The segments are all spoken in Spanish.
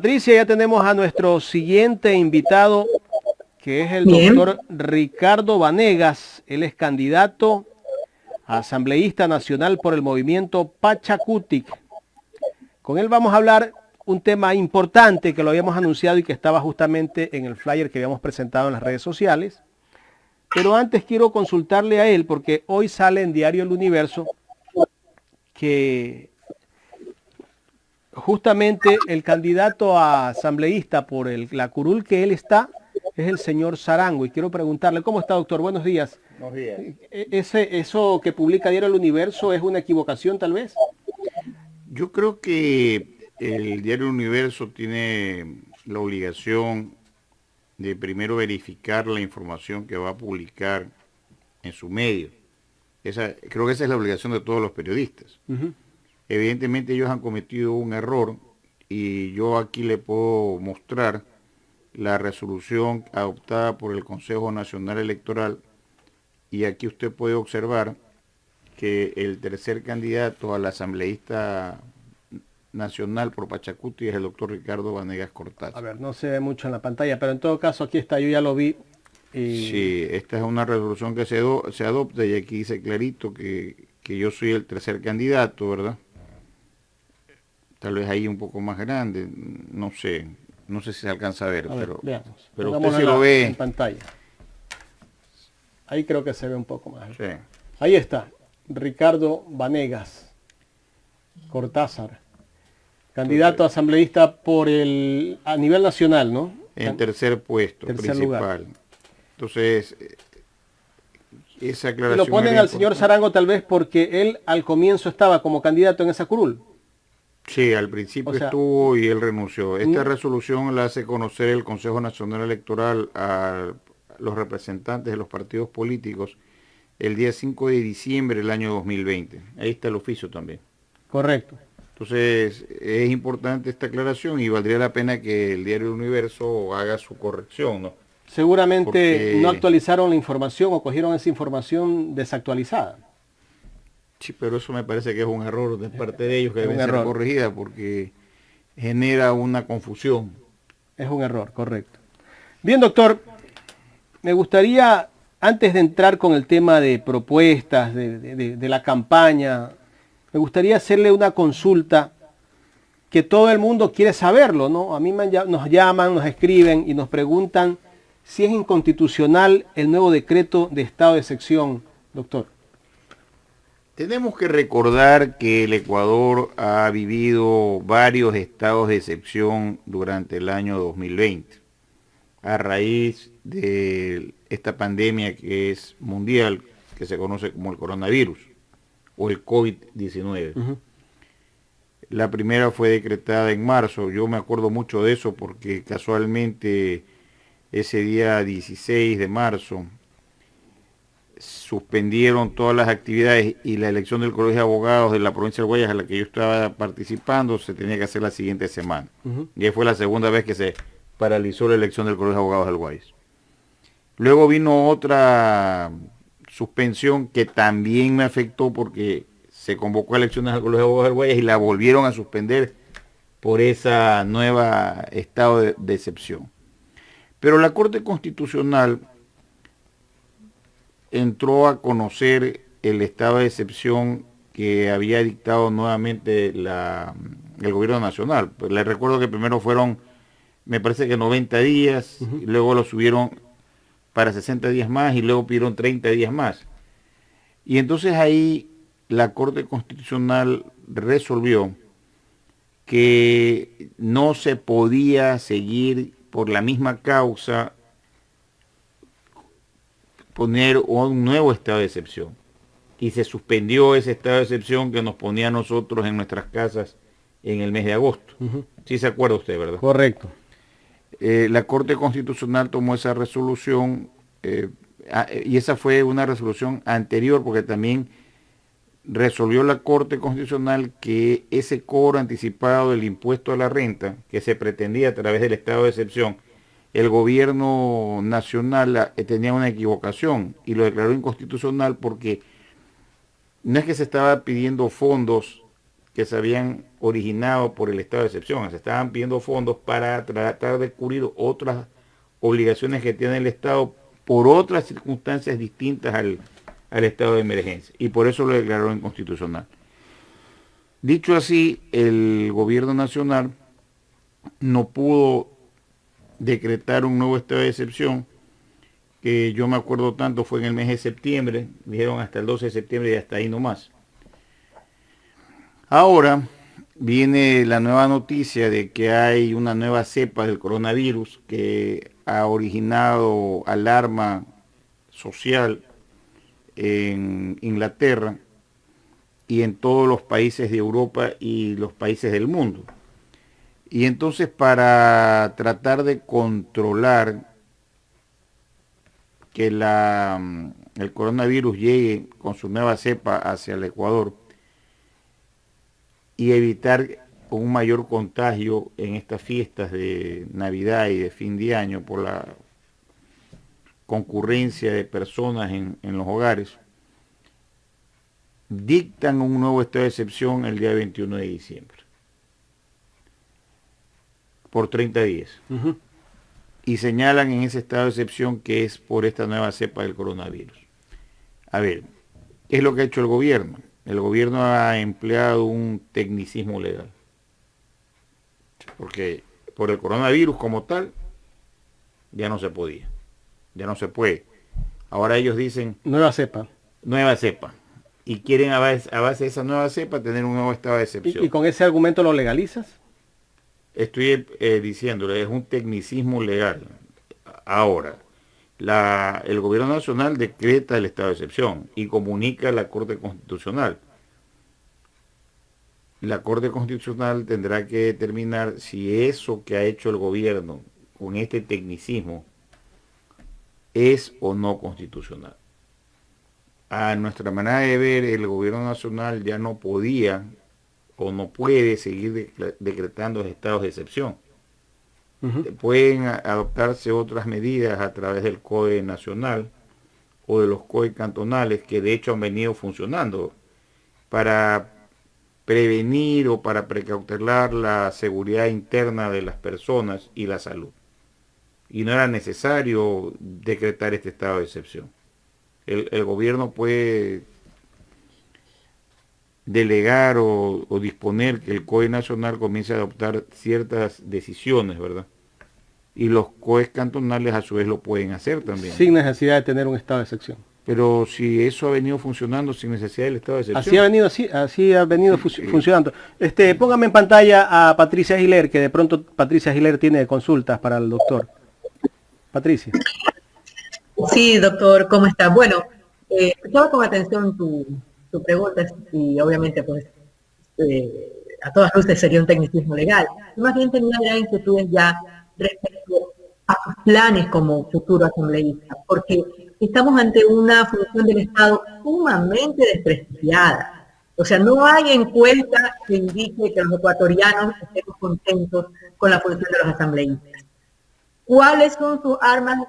Patricia, ya tenemos a nuestro siguiente invitado, que es el Bien. doctor Ricardo Vanegas. Él es candidato a asambleísta nacional por el movimiento Pachakutik. Con él vamos a hablar un tema importante que lo habíamos anunciado y que estaba justamente en el flyer que habíamos presentado en las redes sociales. Pero antes quiero consultarle a él porque hoy sale en Diario El Universo que justamente el candidato a asambleísta por la curul que él está es el señor Sarango. Y quiero preguntarle, ¿cómo está, doctor? Buenos días. Buenos días. ¿Eso que publica Diario El Universo es una equivocación tal vez? Yo creo que el Diario Universo tiene la obligación de primero verificar la información que va a publicar en su medio. Creo que esa es la obligación de todos los periodistas. Evidentemente ellos han cometido un error y yo aquí le puedo mostrar la resolución adoptada por el Consejo Nacional Electoral y aquí usted puede observar que el tercer candidato al asambleísta nacional por Pachakutik es el doctor Ricardo Vanegas Cortázar. A ver, no se ve mucho en la pantalla, pero en todo caso aquí está, yo ya lo vi. Sí, esta es una resolución que se adopta y aquí dice clarito que yo soy el tercer candidato, ¿verdad? Tal vez ahí un poco más grande, no sé si se alcanza a ver, veamos. Pero usted sí lo ve en pantalla. Ahí creo que se ve un poco más. Sí. Ahí está, Ricardo Vanegas Cortázar, candidato a asambleísta a nivel nacional, ¿no? En tercer puesto, principal. Lugar. Entonces, esa aclaración. Y lo ponen al señor Sarango tal vez porque él al comienzo estaba como candidato en esa curul. Sí, al principio estuvo y él renunció. Esta resolución la hace conocer el Consejo Nacional Electoral a los representantes de los partidos políticos el día 5 de diciembre del año 2020. Ahí está el oficio también. Correcto. Entonces, es importante esta aclaración y valdría la pena que el Diario Universo haga su corrección, ¿no? Seguramente no actualizaron la información o cogieron esa información desactualizada. Sí, pero eso me parece que es un error de parte de ellos que debe ser corregida porque genera una confusión. Es un error, correcto. Bien, doctor, me gustaría, antes de entrar con el tema de propuestas, de la campaña, me gustaría hacerle una consulta que todo el mundo quiere saberlo, ¿no? A mí nos llaman, nos escriben y nos preguntan si es inconstitucional el nuevo decreto de estado de excepción, doctor. Tenemos que recordar que el Ecuador ha vivido varios estados de excepción durante el año 2020, a raíz de esta pandemia que es mundial, que se conoce como el coronavirus o el COVID-19. La primera fue decretada en marzo, yo me acuerdo mucho de eso porque casualmente ese día 16 de marzo suspendieron todas las actividades y la elección del Colegio de Abogados de la provincia del Guayas a la que yo estaba participando se tenía que hacer la siguiente semana. Y fue la segunda vez que se paralizó la elección del Colegio de Abogados del Guayas. Luego vino otra suspensión que también me afectó porque se convocó a elecciones al Colegio de Abogados del Guayas y la volvieron a suspender por esa nueva estado de excepción. Pero la Corte Constitucional entró a conocer el estado de excepción que había dictado nuevamente el gobierno nacional. Pues les recuerdo que primero fueron, me parece que 90 días, y luego lo subieron para 60 días más y luego pidieron 30 días más. Y entonces ahí la Corte Constitucional resolvió que no se podía seguir por la misma causa poner un nuevo estado de excepción y se suspendió ese estado de excepción que nos ponía a nosotros en nuestras casas en el mes de agosto. Sí se acuerda usted, ¿verdad? Correcto. La Corte Constitucional tomó esa resolución y esa fue una resolución anterior porque también resolvió la Corte Constitucional que ese cobro anticipado del impuesto a la renta que se pretendía a través del estado de excepción, el gobierno nacional tenía una equivocación y lo declaró inconstitucional porque no es que se estaba pidiendo fondos que se habían originado por el estado de excepción. Se estaban pidiendo fondos para tratar de cubrir otras obligaciones que tiene el Estado por otras circunstancias distintas al estado de emergencia. Y por eso lo declaró inconstitucional. Dicho así, el gobierno nacional no pudo decretar un nuevo estado de excepción, que yo me acuerdo tanto fue en el mes de septiembre, dijeron hasta el 12 de septiembre y hasta ahí nomás. Ahora viene la nueva noticia de que hay una nueva cepa del coronavirus que ha originado alarma social en Inglaterra y en todos los países de Europa y los países del mundo. Y entonces, para tratar de controlar que el coronavirus llegue con su nueva cepa hacia el Ecuador y evitar un mayor contagio en estas fiestas de Navidad y de fin de año por la concurrencia de personas en los hogares, dictan un nuevo estado de excepción el día 21 de diciembre, por 30 días. Y señalan en ese estado de excepción que es por esta nueva cepa del coronavirus. A ver, ¿qué es lo que ha hecho el gobierno? El gobierno ha empleado un tecnicismo legal. Porque por el coronavirus como tal, ya no se podía. Ya no se puede. Ahora ellos dicen... Nueva cepa. Nueva cepa. Y quieren a base de esa nueva cepa tener un nuevo estado de excepción. ¿Y con ese argumento lo legalizas? Estoy diciéndole, es un tecnicismo legal. Ahora, el gobierno nacional decreta el estado de excepción y comunica a la Corte Constitucional. La Corte Constitucional tendrá que determinar si eso que ha hecho el gobierno con este tecnicismo es o no constitucional. A nuestra manera de ver, el gobierno nacional ya no podía o no puede seguir decretando estados de excepción. Pueden adoptarse otras medidas a través del COE nacional o de los COE cantonales, que de hecho han venido funcionando para prevenir o para precautelar la seguridad interna de las personas y la salud. Y no era necesario decretar este estado de excepción. El gobierno puede delegar o disponer que el COE nacional comience a adoptar ciertas decisiones, ¿verdad? Y los COE cantonales a su vez lo pueden hacer también. Sin necesidad de tener un estado de excepción. Pero si eso ha venido funcionando sin necesidad del estado de excepción. Así ha venido funcionando. Póngame en pantalla a Patricia Giler, que de pronto Patricia Giler tiene consultas para el doctor. Patricia. Sí, doctor, ¿cómo está? Bueno, escuchaba con atención tu pregunta y obviamente pues a todas luces sería un tecnicismo legal. Más bien tenía ya inquietudes ya respecto a sus planes como futuro asambleísta, porque estamos ante una función del Estado sumamente desprestigiada. O sea, no hay encuesta que indique que los ecuatorianos estemos contentos con la función de los asambleístas. ¿Cuáles son sus armas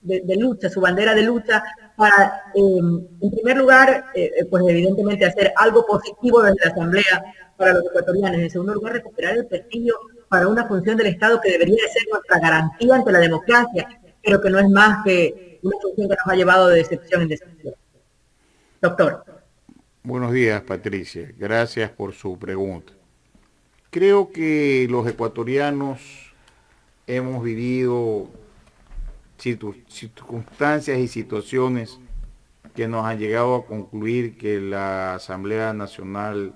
de lucha, su bandera de lucha para, en primer lugar, pues evidentemente hacer algo positivo desde la Asamblea para los ecuatorianos? En segundo lugar, recuperar el prestigio para una función del Estado que debería de ser nuestra garantía ante la democracia, pero que no es más que una función que nos ha llevado de decepción en decepción. Doctor. Buenos días, Patricia. Gracias por su pregunta. Creo que los ecuatorianos hemos vivido circunstancias y situaciones que nos han llegado a concluir que la Asamblea Nacional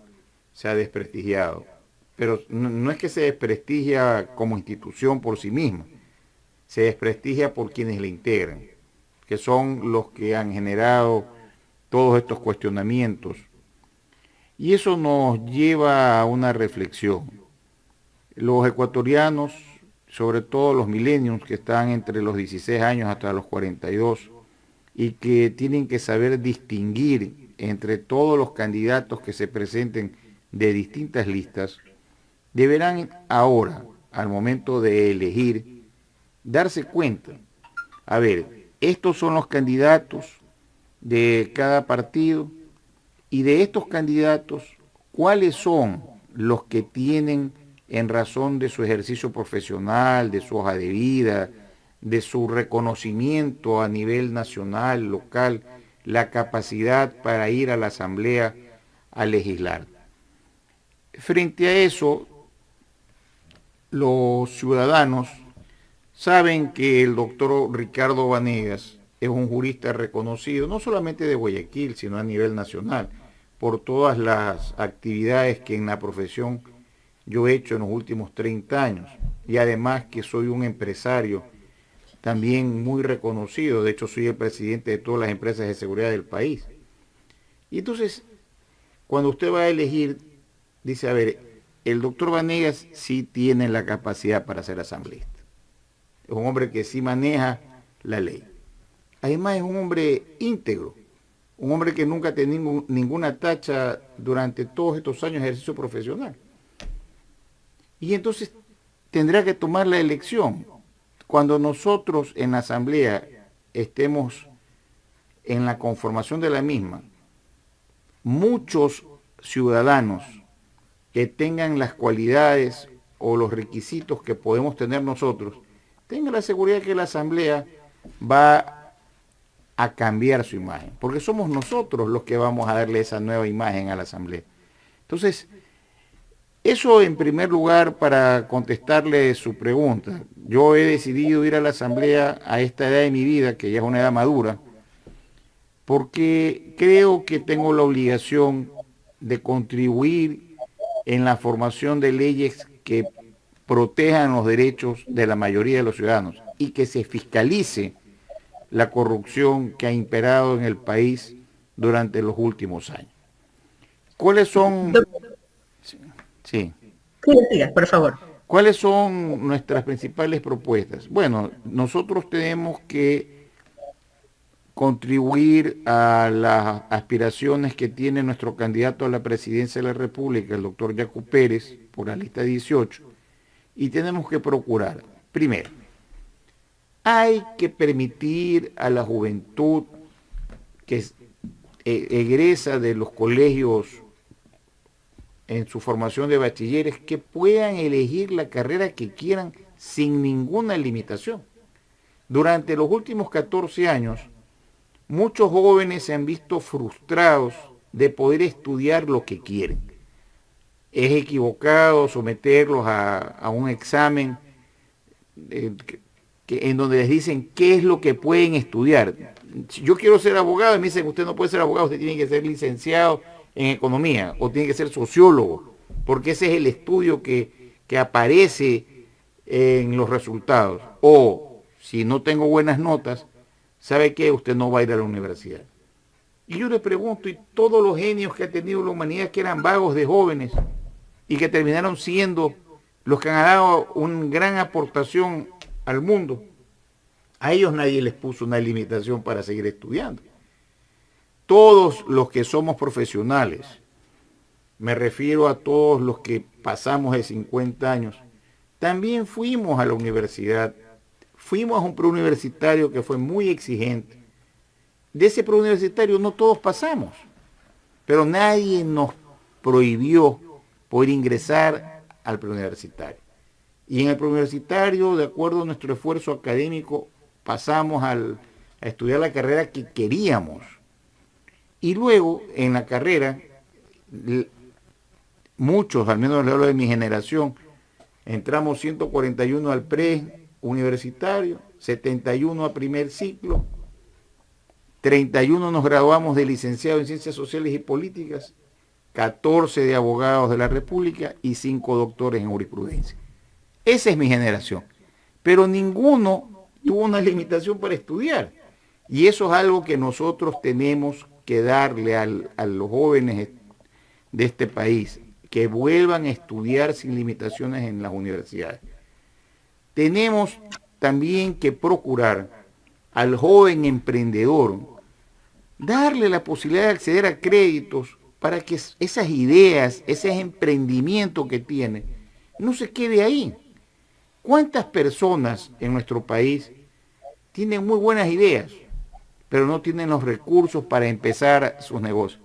se ha desprestigiado. Pero no es que se desprestigia como institución por sí misma, se desprestigia por quienes la integran, que son los que han generado todos estos cuestionamientos. Y eso nos lleva a una reflexión. Los ecuatorianos, sobre todo los millennials que están entre los 16 años hasta los 42 y que tienen que saber distinguir entre todos los candidatos que se presenten de distintas listas, deberán ahora, al momento de elegir, darse cuenta. A ver, estos son los candidatos de cada partido y de estos candidatos, cuáles son los que tienen, en razón de su ejercicio profesional, de su hoja de vida, de su reconocimiento a nivel nacional, local, la capacidad para ir a la Asamblea a legislar. Frente a eso, los ciudadanos saben que el doctor Ricardo Vanegas es un jurista reconocido, no solamente de Guayaquil, sino a nivel nacional, por todas las actividades que en la profesión yo he hecho en los últimos 30 años. Y además que soy un empresario también muy reconocido, de hecho soy el presidente de todas las empresas de seguridad del país. Y entonces, cuando usted va a elegir, dice, a ver, el doctor Vanegas sí tiene la capacidad para ser asambleísta. Es un hombre que sí maneja la ley. Además es un hombre íntegro, un hombre que nunca ha tenido ninguna tacha durante todos estos años de ejercicio profesional. Y entonces tendrá que tomar la elección. Cuando nosotros en la asamblea estemos en la conformación de la misma, muchos ciudadanos que tengan las cualidades o los requisitos que podemos tener nosotros, tengan la seguridad que la asamblea va a cambiar su imagen, porque somos nosotros los que vamos a darle esa nueva imagen a la asamblea. Entonces, eso en primer lugar para contestarle su pregunta. Yo he decidido ir a la asamblea a esta edad de mi vida, que ya es una edad madura, porque creo que tengo la obligación de contribuir en la formación de leyes que protejan los derechos de la mayoría de los ciudadanos y que se fiscalice la corrupción que ha imperado en el país durante los últimos años. ¿Cuáles son? Sí. Sí, diga, por favor. ¿Cuáles son nuestras principales propuestas? Bueno, nosotros tenemos que contribuir a las aspiraciones que tiene nuestro candidato a la presidencia de la República, el doctor Yacu Pérez, por la lista 18, y tenemos que procurar, primero, hay que permitir a la juventud que egresa de los colegios en su formación de bachilleres que puedan elegir la carrera que quieran sin ninguna limitación. Durante los últimos 14 años, muchos jóvenes se han visto frustrados de poder estudiar lo que quieren. Es equivocado someterlos a un examen en donde les dicen qué es lo que pueden estudiar. Yo quiero ser abogado y me dicen, usted no puede ser abogado, usted tiene que ser licenciado en economía o tiene que ser sociólogo, porque ese es el estudio que aparece en los resultados. O si no tengo buenas notas, ¿sabe qué? Usted no va a ir a la universidad. Y yo le pregunto, ¿y todos los genios que ha tenido la humanidad que eran vagos de jóvenes y que terminaron siendo los que han dado una gran aportación al mundo? A ellos nadie les puso una limitación para seguir estudiando. Todos los que somos profesionales, me refiero a todos los que pasamos de 50 años, también fuimos a la universidad, fuimos a un preuniversitario que fue muy exigente. De ese preuniversitario no todos pasamos, pero nadie nos prohibió poder ingresar al preuniversitario. Y en el preuniversitario, de acuerdo a nuestro esfuerzo académico, pasamos a estudiar la carrera que queríamos. Y luego, en la carrera, muchos, al menos le hablo de mi generación, entramos 141 al preuniversitario, 71 a primer ciclo, 31 nos graduamos de licenciado en Ciencias Sociales y Políticas, 14 de abogados de la República y 5 doctores en jurisprudencia. Esa es mi generación. Pero ninguno tuvo una limitación para estudiar. Y eso es algo que nosotros tenemos que darle a los jóvenes de este país, que vuelvan a estudiar sin limitaciones en las universidades. Tenemos también que procurar al joven emprendedor darle la posibilidad de acceder a créditos para que esas ideas, ese emprendimiento que tiene, no se quede ahí. ¿Cuántas personas en nuestro país tienen muy buenas ideas, pero no tienen los recursos para empezar sus negocios?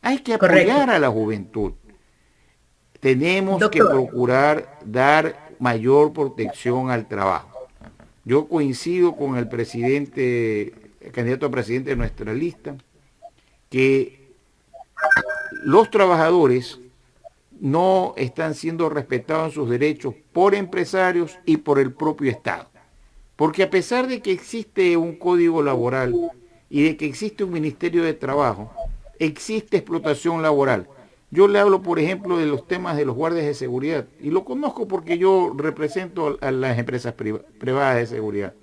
Hay que apoyar a la juventud. tenemos que Doctor, procurar dar mayor protección al trabajo. Yo coincido con el presidente, el candidato a presidente de nuestra lista, que los trabajadores no están siendo respetados en sus derechos por empresarios y por el propio Estado. Porque a pesar de que existe un código laboral y de que existe un Ministerio de Trabajo, existe explotación laboral. Yo le hablo, por ejemplo, de los temas de los guardias de seguridad, y lo conozco porque yo represento a las empresas privadas de seguridad.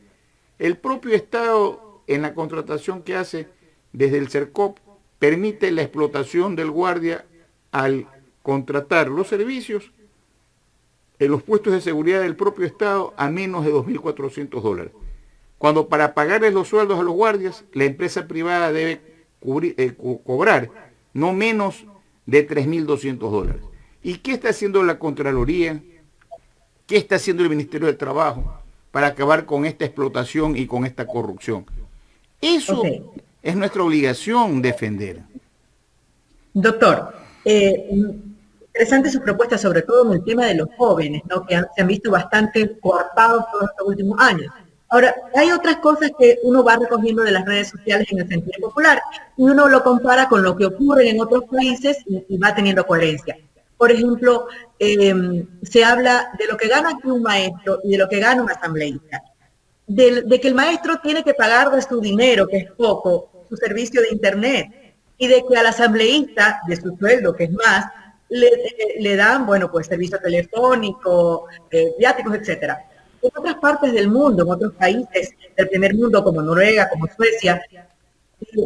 El propio Estado, en la contratación que hace desde el CERCOP, permite la explotación del guardia al contratar los servicios en los puestos de seguridad del propio Estado a menos de $2.400. Cuando para pagarles los sueldos a los guardias, la empresa privada debe cobrar no menos de $3.200. ¿Y qué está haciendo la Contraloría? ¿Qué está haciendo el Ministerio del Trabajo para acabar con esta explotación y con esta corrupción? Eso es nuestra obligación defender. doctor, interesante su propuesta, sobre todo en el tema de los jóvenes, ¿no? Que se han visto bastante cortados todos estos últimos años. Ahora, hay otras cosas que uno va recogiendo de las redes sociales en el sentido popular y uno lo compara con lo que ocurre en otros países y va teniendo coherencia. Por ejemplo, se habla de lo que gana aquí un maestro y de lo que gana un asambleísta. De que el maestro tiene que pagar de su dinero, que es poco, su servicio de internet, y de que al asambleísta, de su sueldo, que es más, le dan, bueno, pues servicio telefónico, viáticos, etcétera. En otras partes del mundo, en otros países del primer mundo, como Noruega, como Suecia,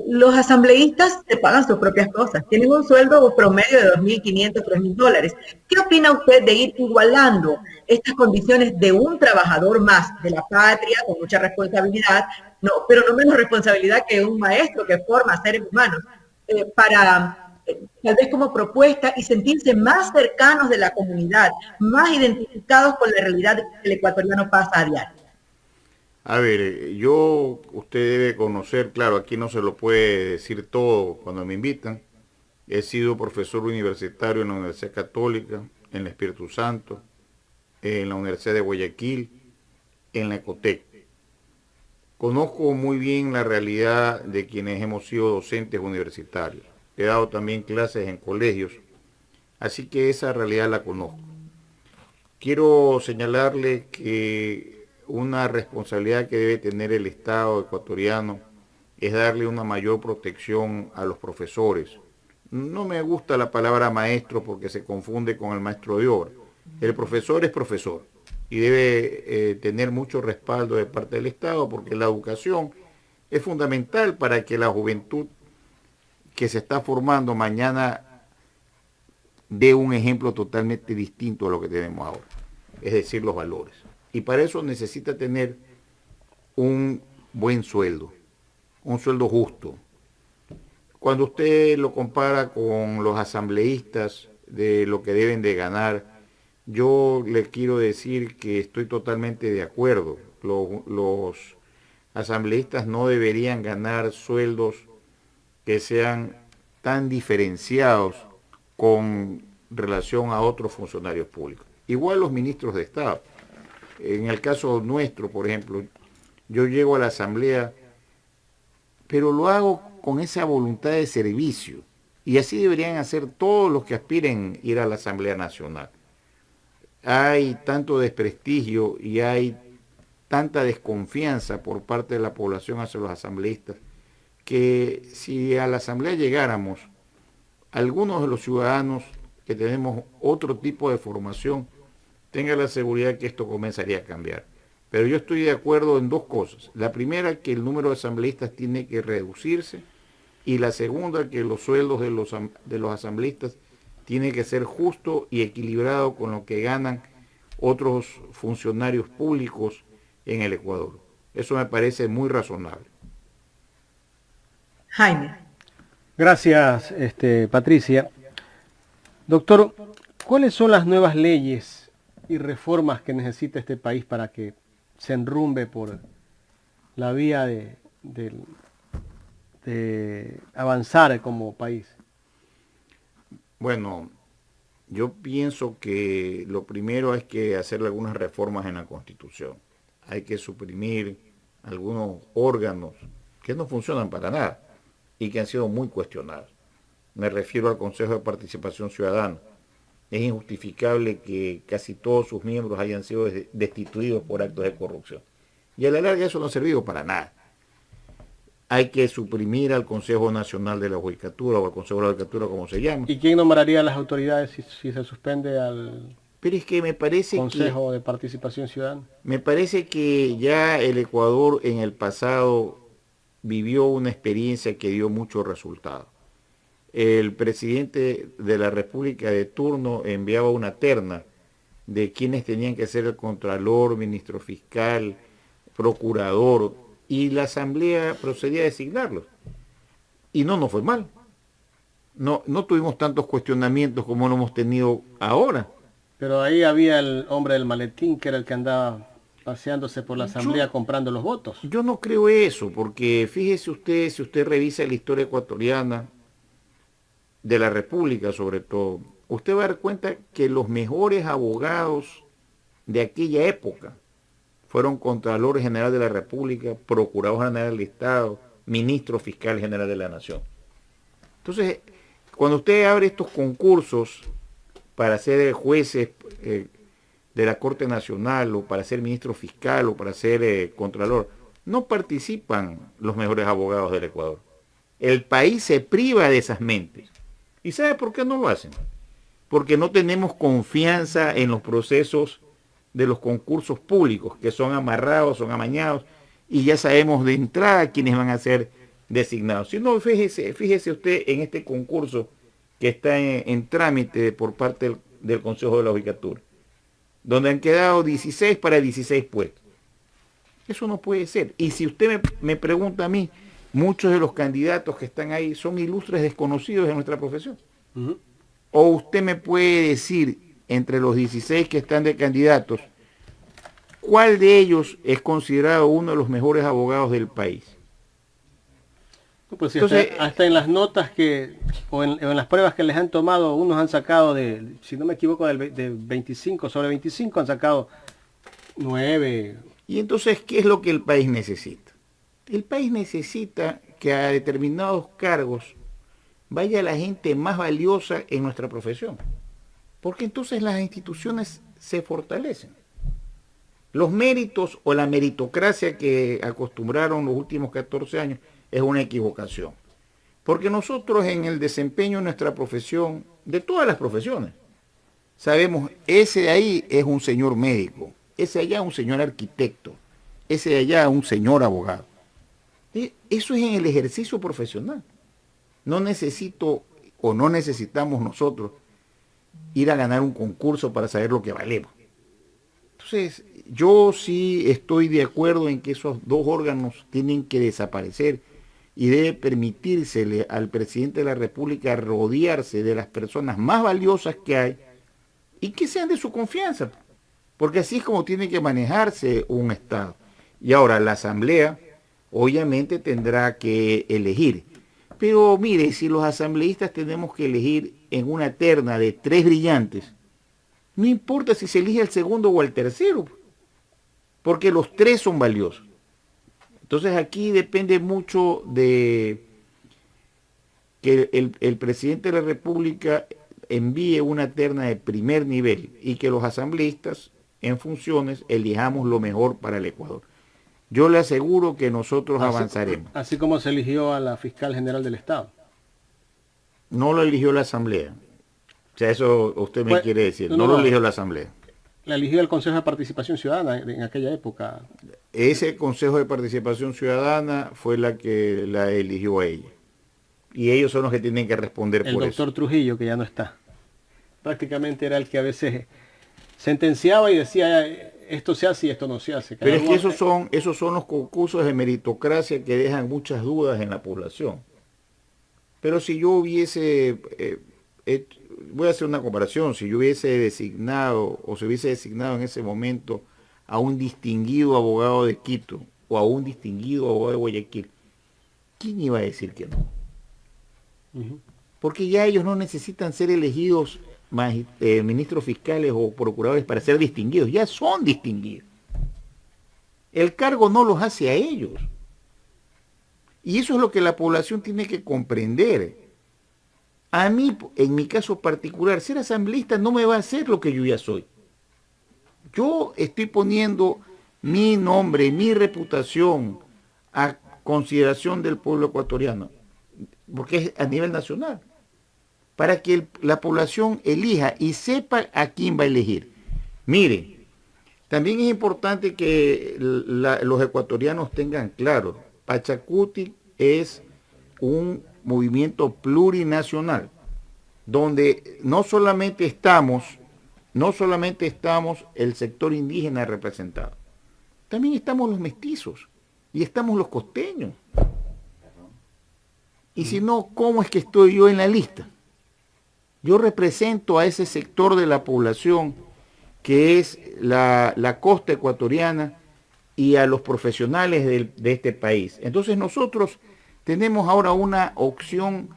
los asambleístas se pagan sus propias cosas, tienen un sueldo promedio de $2.500, $3.000. ¿Qué opina usted de ir igualando estas condiciones de un trabajador más de la patria, con mucha responsabilidad, no, pero no menos responsabilidad que un maestro que forma seres humanos, para tal vez como propuesta y sentirse más cercanos de la comunidad, más identificados con la realidad que el ecuatoriano pasa a diario? A ver, usted debe conocer, claro, aquí no se lo puede decir todo cuando me invitan. He sido profesor universitario en la Universidad Católica, en el Espíritu Santo, en la Universidad de Guayaquil, en la Ecotec. Conozco muy bien la realidad de quienes hemos sido docentes universitarios. He dado también clases en colegios, así que esa realidad la conozco. Quiero señalarle que una responsabilidad que debe tener el Estado ecuatoriano es darle una mayor protección a los profesores. No me gusta la palabra maestro porque se confunde con el maestro de obra. El profesor es profesor y debe tener mucho respaldo de parte del Estado porque la educación es fundamental para que la juventud que se está formando mañana dé un ejemplo totalmente distinto a lo que tenemos ahora, es decir, los valores. Y para eso necesita tener un buen sueldo, un sueldo justo. Cuando usted lo compara con los asambleístas de lo que deben de ganar, yo le quiero decir que estoy totalmente de acuerdo. Los asambleístas no deberían ganar sueldos que sean tan diferenciados con relación a otros funcionarios públicos. Igual los ministros de Estado. En el caso nuestro, por ejemplo, yo llego a la asamblea, pero lo hago con esa voluntad de servicio. Y así deberían hacer todos los que aspiren ir a la Asamblea Nacional. Hay tanto desprestigio y hay tanta desconfianza por parte de la población hacia los asambleístas que si a la asamblea llegáramos, algunos de los ciudadanos que tenemos otro tipo de formación, tengan la seguridad que esto comenzaría a cambiar. Pero yo estoy de acuerdo en dos cosas. La primera, que el número de asambleístas tiene que reducirse, y la segunda, que los sueldos de los asambleístas tiene que ser justo y equilibrado con lo que ganan otros funcionarios públicos en el Ecuador. Eso me parece muy razonable. Jaime. Gracias, Patricia. Doctor, ¿cuáles son las nuevas leyes y reformas que necesita este país para que se enrumbe por la vía de avanzar como país? Bueno, Yo pienso que lo primero es que hacer algunas reformas en la Constitución. Hay que suprimir algunos órganos que no funcionan para nada y que han sido muy cuestionados. Me refiero al Consejo de Participación Ciudadana. Es injustificable que casi todos sus miembros hayan sido destituidos por actos de corrupción. Y a la larga eso no ha servido para nada. Hay que suprimir al Consejo Nacional de la Judicatura o al Consejo de la Judicatura, como se llama. ¿Y quién nombraría las autoridades si se suspende al Pero es que Consejo de Participación Ciudadana? me parece que ya el Ecuador en el pasado vivió una experiencia que dio muchos resultados. El presidente de la República de turno enviaba una terna de quienes tenían que ser el contralor, ministro fiscal, procurador, y la asamblea procedía a designarlos. Y no nos fue mal. No tuvimos tantos cuestionamientos como lo hemos tenido ahora. Pero ahí había el hombre del maletín, que era el que andaba paseándose por la asamblea comprando los votos. Yo no creo eso, porque fíjese usted, si usted revisa la historia ecuatoriana, de la República sobre todo, usted va a dar cuenta que los mejores abogados de aquella época fueron Contralor General de la República, Procurador General del Estado, Ministro Fiscal General de la Nación. Entonces, cuando usted abre estos concursos para ser jueces de la Corte Nacional o para ser ministro fiscal o para ser contralor, no participan los mejores abogados del Ecuador. El país se priva de esas mentes. ¿Y sabe por qué no lo hacen? Porque no tenemos confianza en los procesos de los concursos públicos, que son amarrados, son amañados, y ya sabemos de entrada quiénes van a ser designados. Si no, fíjese usted en este concurso que está en trámite por parte del Consejo de la Judicatura, donde han quedado 16 para 16 puestos. Eso no puede ser. Y si usted me pregunta a mí, muchos de los candidatos que están ahí son ilustres desconocidos de nuestra profesión. O usted me puede decir, entre los 16 que están de candidatos, ¿cuál de ellos es considerado uno de los mejores abogados del país? Pues sí, entonces, hasta en las notas o en las pruebas que les han tomado, unos han sacado si no me equivoco, de 25 sobre 25 han sacado 9. Y entonces, ¿qué es lo que el país necesita? El país necesita que a determinados cargos vaya la gente más valiosa en nuestra profesión, porque entonces las instituciones se fortalecen. Los méritos o la meritocracia que acostumbraron los últimos 14 años es una equivocación, porque nosotros en el desempeño de nuestra profesión, de todas las profesiones, sabemos, ese de ahí es un señor médico, ese de allá un señor arquitecto, ese de allá un señor abogado. Eso es en el ejercicio profesional. No necesito o no necesitamos nosotros ir a ganar un concurso para saber lo que valemos. Entonces, yo sí estoy de acuerdo en que esos dos órganos tienen que desaparecer y debe permitírsele al presidente de la República rodearse de las personas más valiosas que hay y que sean de su confianza, porque así es como tiene que manejarse un Estado. Y ahora la Asamblea obviamente tendrá que elegir. Pero mire, si los asambleístas tenemos que elegir en una terna de 3 brillantes, no importa si se elige el segundo o el tercero, porque los 3 son valiosos. Entonces aquí depende mucho de que el presidente de la República envíe una terna de primer nivel y que los asambleístas en funciones elijamos lo mejor para el Ecuador. Yo le aseguro que nosotros avanzaremos. Así como se eligió a la fiscal general del Estado. No lo eligió la Asamblea. O sea, eso usted me quiere decir. No lo eligió la Asamblea. La eligió el Consejo de Participación Ciudadana en aquella época. Ese Consejo de Participación Ciudadana fue la que la eligió a ella. Y ellos son los que tienen que responder por eso. El doctor Trujillo, que ya no está. Prácticamente era el que a veces sentenciaba y decía, esto se hace y esto no se hace. Pero es que esos son los concursos de meritocracia que dejan muchas dudas en la población. Pero si yo hubiese, voy a hacer una comparación, si yo hubiese designado o se hubiese designado en ese momento a un distinguido abogado de Quito o a un distinguido abogado de Guayaquil, ¿quién iba a decir que no? Porque ya ellos no necesitan ser elegidos ministros fiscales o procuradores para ser distinguidos, ya son distinguidos. El cargo no los hace a ellos. Y eso es lo que la población tiene que comprender. A mí, en mi caso particular, ser asambleísta no me va a hacer lo que yo ya soy. Yo estoy poniendo mi nombre, mi reputación a consideración del pueblo ecuatoriano, porque es a nivel nacional, para que la población elija y sepa a quién va a elegir. Mire, también es importante que los ecuatorianos tengan claro, Pachacuti es un movimiento plurinacional, donde no solamente estamos el sector indígena representado, también estamos los mestizos y estamos los costeños. Y si no, ¿cómo es que estoy yo en la lista? Yo represento a ese sector de la población que es la costa ecuatoriana y a los profesionales de este país. Entonces nosotros tenemos ahora una opción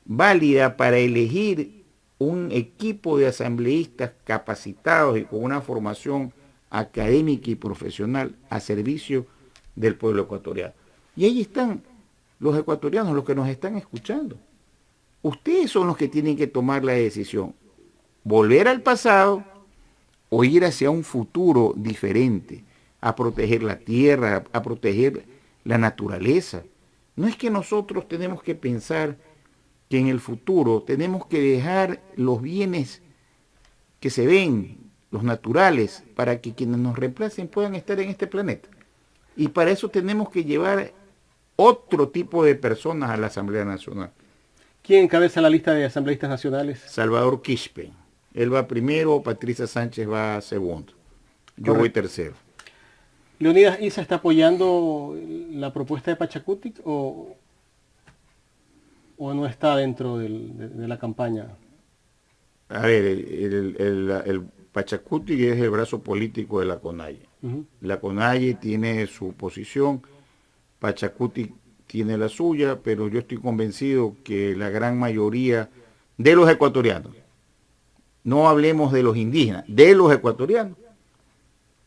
válida para elegir un equipo de asambleístas capacitados y con una formación académica y profesional a servicio del pueblo ecuatoriano. Y ahí están los ecuatorianos, los que nos están escuchando. Ustedes son los que tienen que tomar la decisión, volver al pasado o ir hacia un futuro diferente, a proteger la tierra, a proteger la naturaleza. No es que nosotros tenemos que pensar que en el futuro tenemos que dejar los bienes que se ven, los naturales, para que quienes nos reemplacen puedan estar en este planeta. Y para eso tenemos que llevar otro tipo de personas a la Asamblea Nacional. ¿Quién encabeza la lista de asambleístas nacionales? Salvador Quispe. Él va primero, Patricia Sánchez va segundo. Yo voy tercero. ¿Leonidas Issa está apoyando la propuesta de Pachacuti o no está dentro de la campaña? A ver, el Pachacuti es el brazo político de la CONAIE. La CONAIE tiene su posición, Pachacuti tiene la suya, pero yo estoy convencido que la gran mayoría de los ecuatorianos, no hablemos de los indígenas, de los ecuatorianos,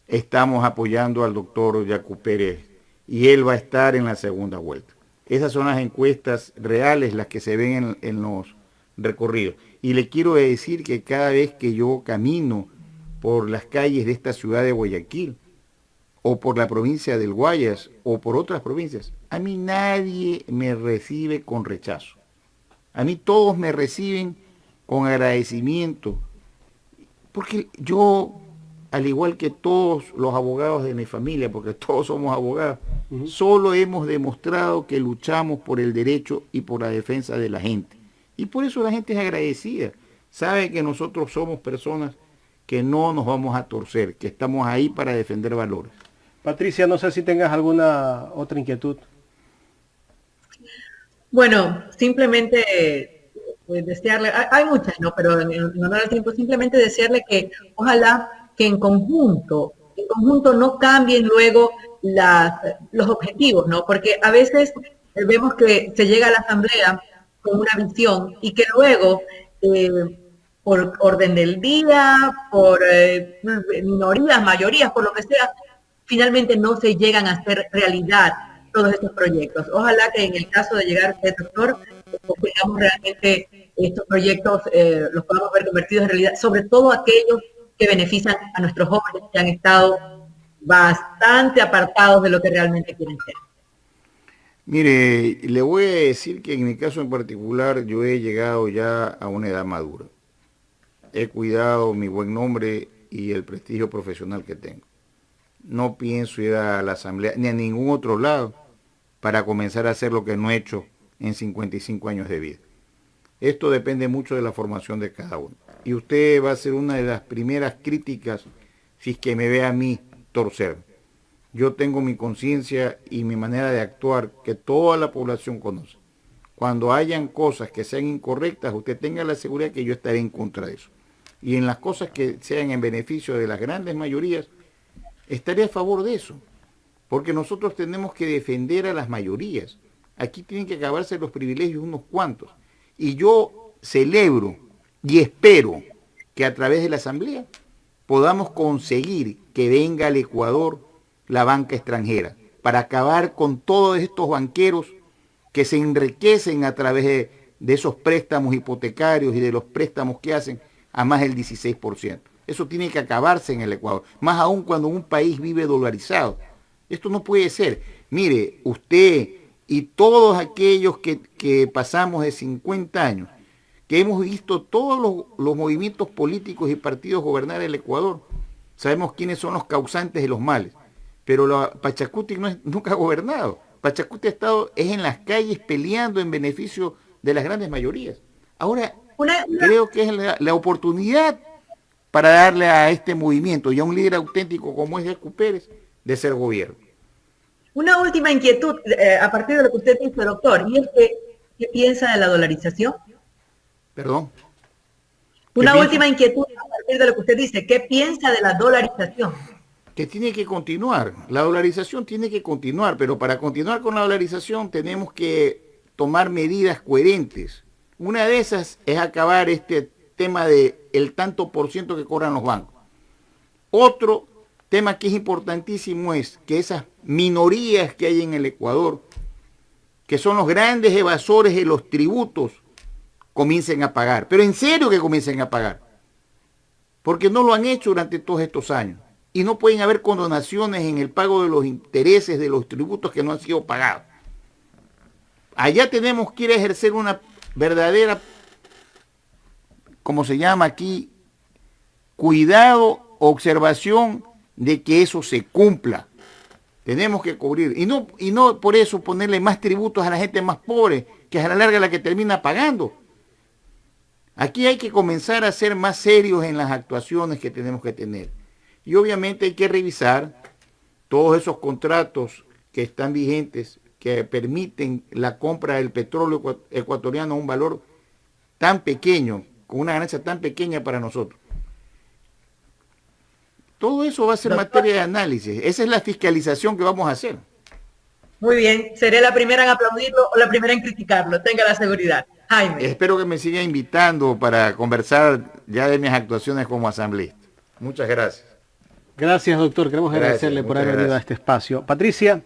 estamos apoyando al doctor Yacu Pérez y él va a estar en la segunda vuelta. Esas son las encuestas reales, las que se ven en los recorridos. Y le quiero decir que cada vez que yo camino por las calles de esta ciudad de Guayaquil, o por la provincia del Guayas, o por otras provincias, a mí nadie me recibe con rechazo. A mí todos me reciben con agradecimiento, porque yo, al igual que todos los abogados de mi familia, porque todos somos abogados, solo hemos demostrado que luchamos por el derecho y por la defensa de la gente. Y por eso la gente es agradecida. Sabe que nosotros somos personas que no nos vamos a torcer, que estamos ahí para defender valores. Patricia, no sé si tengas alguna otra inquietud. Bueno, simplemente desearle, hay muchas, ¿no? Pero en honor al tiempo, simplemente desearle que ojalá que en conjunto no cambien luego los objetivos, ¿no? Porque a veces vemos que se llega a la asamblea con una visión y que luego, por orden del día, por minorías, mayorías, por lo que sea, finalmente no se llegan a hacer realidad todos estos proyectos. Ojalá que en el caso de llegar a ser doctor, tengamos realmente estos proyectos, los podamos ver convertidos en realidad, sobre todo aquellos que benefician a nuestros jóvenes que han estado bastante apartados de lo que realmente quieren ser. Mire, le voy a decir que en mi caso en particular yo he llegado ya a una edad madura. He cuidado mi buen nombre y el prestigio profesional que tengo. No pienso ir a la asamblea ni a ningún otro lado para comenzar a hacer lo que no he hecho en 55 años de vida. Esto depende mucho de la formación de cada uno. Y usted va a ser una de las primeras críticas si es que me ve a mí torcer. Yo tengo mi conciencia y mi manera de actuar que toda la población conoce. Cuando hayan cosas que sean incorrectas, usted tenga la seguridad que yo estaré en contra de eso. Y en las cosas que sean en beneficio de las grandes mayorías, estaré a favor de eso. Porque nosotros tenemos que defender a las mayorías. Aquí tienen que acabarse los privilegios unos cuantos. Y yo celebro Y espero que a través de la Asamblea podamos conseguir que venga al Ecuador la banca extranjera para acabar con todos estos banqueros que se enriquecen a través de esos préstamos hipotecarios y de los préstamos que hacen a más del 16%. Eso tiene que acabarse en el Ecuador, más aún cuando un país vive dolarizado. Esto no puede ser. Mire, usted y todos aquellos que pasamos de 50 años, que hemos visto todos los movimientos políticos y partidos gobernar el Ecuador, sabemos quiénes son los causantes de los males. Pero Pachacuti nunca ha gobernado. Pachacuti ha estado en las calles peleando en beneficio de las grandes mayorías. Ahora creo que es la oportunidad para darle a este movimiento y a un líder auténtico como es Yacu Pérez de ser gobierno. Una última inquietud a partir de lo que usted dice, doctor, y es que, ¿qué piensa de la dolarización? Perdón. Una última inquietud a partir de lo que usted dice, ¿qué piensa de la dolarización? Que tiene que continuar, la dolarización tiene que continuar, pero para continuar con la dolarización tenemos que tomar medidas coherentes. Una de esas es acabar este tema de el tanto por ciento que cobran los bancos. Otro tema que es importantísimo es que esas minorías que hay en el Ecuador, que son los grandes evasores de los tributos, comiencen a pagar. Pero en serio que comiencen a pagar. Porque no lo han hecho durante todos estos años. Y no pueden haber condonaciones en el pago de los intereses de los tributos que no han sido pagados. Allá tenemos que ir a ejercer una verdadera, como se llama aquí, cuidado, observación de que eso se cumpla. Tenemos que cubrir. Y no por eso ponerle más tributos a la gente más pobre, que a la larga la que termina pagando. Aquí hay que comenzar a ser más serios en las actuaciones que tenemos que tener. Y obviamente hay que revisar todos esos contratos que están vigentes, que permiten la compra del petróleo ecuatoriano a un valor tan pequeño, con una ganancia tan pequeña para nosotros. Todo eso va a ser materia de análisis. Esa es la fiscalización que vamos a hacer. Muy bien, seré la primera en aplaudirlo o la primera en criticarlo, tenga la seguridad. Jaime. Espero que me siga invitando para conversar ya de mis actuaciones como asambleísta. Muchas gracias. Gracias, doctor. Queremos agradecerle por haber venido a este espacio. Patricia.